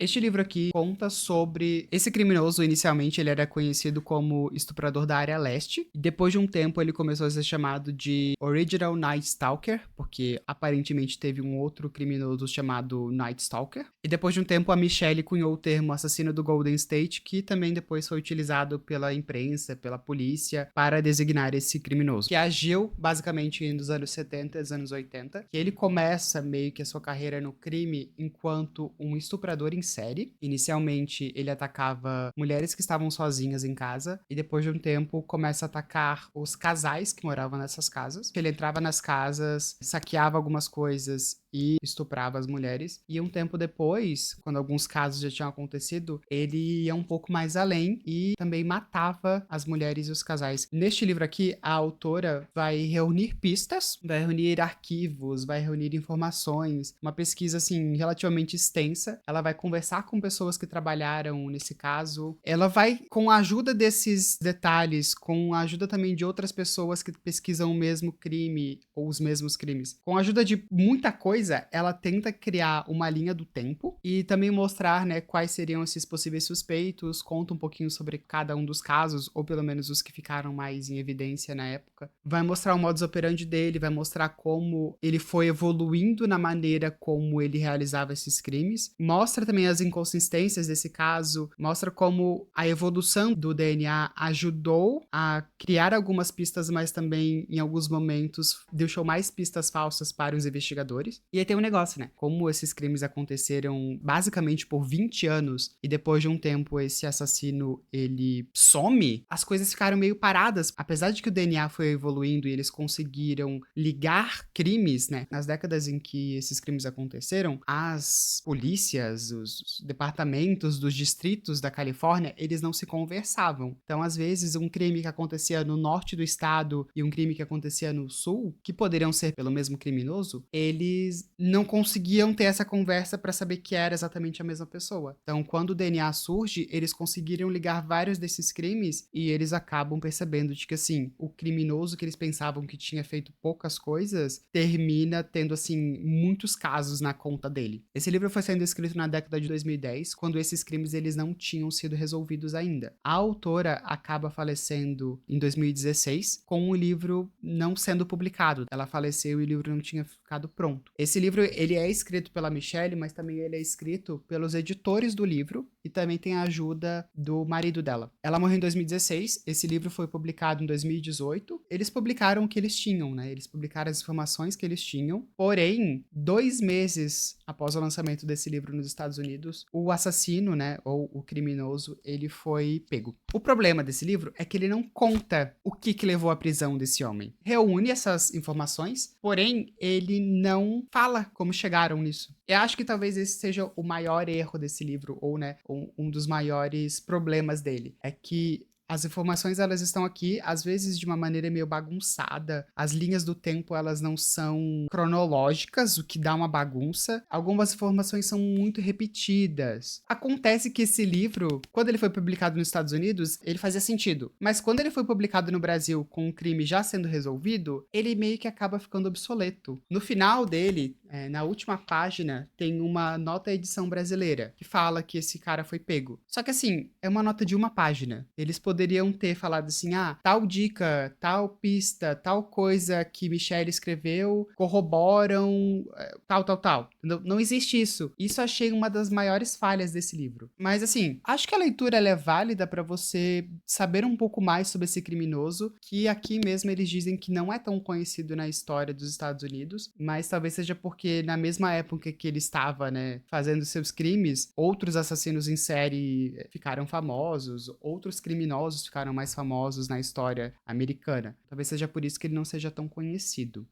Este livro aqui conta sobre esse criminoso. Inicialmente ele era conhecido como estuprador da área leste, e depois de um tempo ele começou a ser chamado de Original Night Stalker, porque aparentemente teve um outro criminoso chamado Night Stalker. E depois de um tempo a Michelle cunhou o termo assassino do Golden State, que também depois foi utilizado pela imprensa, pela polícia, para designar esse criminoso, que agiu basicamente nos anos 70 e anos 80, que ele começa meio que a sua carreira no crime enquanto um estuprador em série. Inicialmente, ele atacava mulheres que estavam sozinhas em casa, e depois de um tempo começa a atacar os casais que moravam nessas casas. Ele entrava nas casas, saqueava algumas coisas e estuprava as mulheres. E um tempo depois, quando alguns casos já tinham acontecido, ele ia um pouco mais além e também matava as mulheres e os casais. Neste livro aqui, a autora vai reunir pistas, vai reunir arquivos, vai reunir informações, uma pesquisa assim relativamente extensa. Ela vai conversar com pessoas que trabalharam nesse caso. Ela vai, com a ajuda desses detalhes, com a ajuda também de outras pessoas que pesquisam o mesmo crime ou os mesmos crimes, com a ajuda de muita coisa, ela tenta criar uma linha do tempo e também mostrar, né, quais seriam esses possíveis suspeitos, conta um pouquinho sobre cada um dos casos, ou pelo menos os que ficaram mais em evidência na época. Vai mostrar o modus operandi dele, vai mostrar como ele foi evoluindo na maneira como ele realizava esses crimes. Mostra também as inconsistências desse caso, mostra como a evolução do DNA ajudou a criar algumas pistas, mas também, em alguns momentos, deixou mais pistas falsas para os investigadores. E aí tem um negócio, né? Como esses crimes aconteceram basicamente por 20 anos e depois de um tempo esse assassino, ele some, as coisas ficaram meio paradas. Apesar de que o DNA foi evoluindo e eles conseguiram ligar crimes, né? Nas décadas em que esses crimes aconteceram, as polícias, os departamentos dos distritos da Califórnia, eles não se conversavam. Então, às vezes, um crime que acontecia no norte do estado e um crime que acontecia no sul, que poderiam ser pelo mesmo criminoso, eles não conseguiam ter essa conversa para saber que era exatamente a mesma pessoa. Então, quando o DNA surge, eles conseguiram ligar vários desses crimes e eles acabam percebendo de que, assim, o criminoso que eles pensavam que tinha feito poucas coisas termina tendo, assim, muitos casos na conta dele. Esse livro foi sendo escrito na década de 2010, quando esses crimes eles não tinham sido resolvidos ainda. A autora acaba falecendo em 2016, com o livro não sendo publicado. Ela faleceu e o livro não tinha ficado pronto. Esse livro, ele é escrito pela Michelle, mas também ele é escrito pelos editores do livro e também tem a ajuda do marido dela. Ela morreu em 2016, esse livro foi publicado em 2018. Eles publicaram o que eles tinham, né? Eles publicaram as informações que eles tinham. Porém, 2 meses após o lançamento desse livro nos Estados Unidos, o assassino, né, ou o criminoso, ele foi pego. O problema desse livro é que ele não conta o que levou à prisão desse homem. Reúne essas informações, porém, ele não fala como chegaram nisso. Eu acho que talvez esse seja o maior erro desse livro, ou, né, um dos maiores problemas dele. É que as informações, elas estão aqui, às vezes de uma maneira meio bagunçada. As linhas do tempo, elas não são cronológicas, o que dá uma bagunça. Algumas informações são muito repetidas. Acontece que esse livro, quando ele foi publicado nos Estados Unidos, ele fazia sentido. Mas quando ele foi publicado no Brasil com o crime já sendo resolvido, ele meio que acaba ficando obsoleto. No final dele, na última página, tem uma nota edição brasileira que fala que esse cara foi pego. Só que assim, é uma nota de uma página. Eles poderiam ter falado assim, tal dica, tal pista, tal coisa que Michelle escreveu, corroboram, tal. Não existe isso. Isso eu achei uma das maiores falhas desse livro. Mas assim, acho que a leitura ela é válida para você saber um pouco mais sobre esse criminoso, que aqui mesmo eles dizem que não é tão conhecido na história dos Estados Unidos, mas talvez seja porque na mesma época que ele estava, né, fazendo seus crimes, outros assassinos em série ficaram famosos, outros criminosos ficaram mais famosos na história americana. Talvez seja por isso que ele não seja tão conhecido.